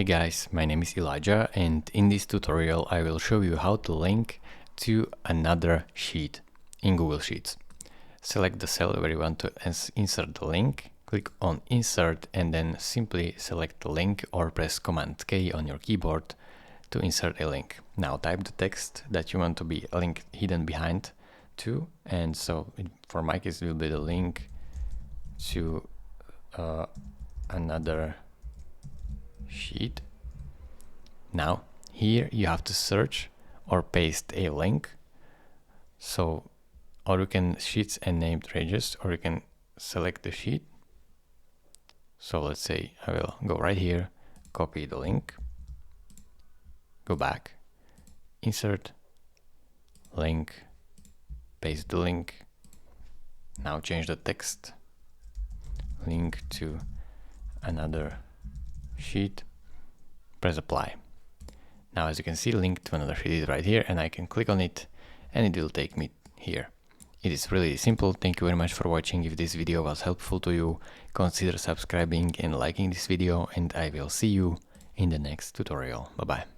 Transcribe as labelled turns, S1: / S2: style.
S1: Hey guys, my name is Elijah, and in this tutorial I will show you how to link to another sheet in Google Sheets. Select the cell where you want to insert the link, click on Insert, and then simply select the link or press Command K on your keyboard to insert a link. Now type the text that you want to be hidden behind to, and so for my case it will be the link to another sheet. Now here you have to search or paste a link, so or you can sheets and named pages, or you can select the sheet. So let's say I will go right here, copy the link, go back, insert, link, paste the link. Now change the text, link to another sheet, press apply. Now as you can see, link to another sheet is right here, and I can click on it and it will take me here. It is really simple. Thank you very much for watching. If this video was helpful to you, consider subscribing and liking this video, and I will see you in the next tutorial. Bye bye.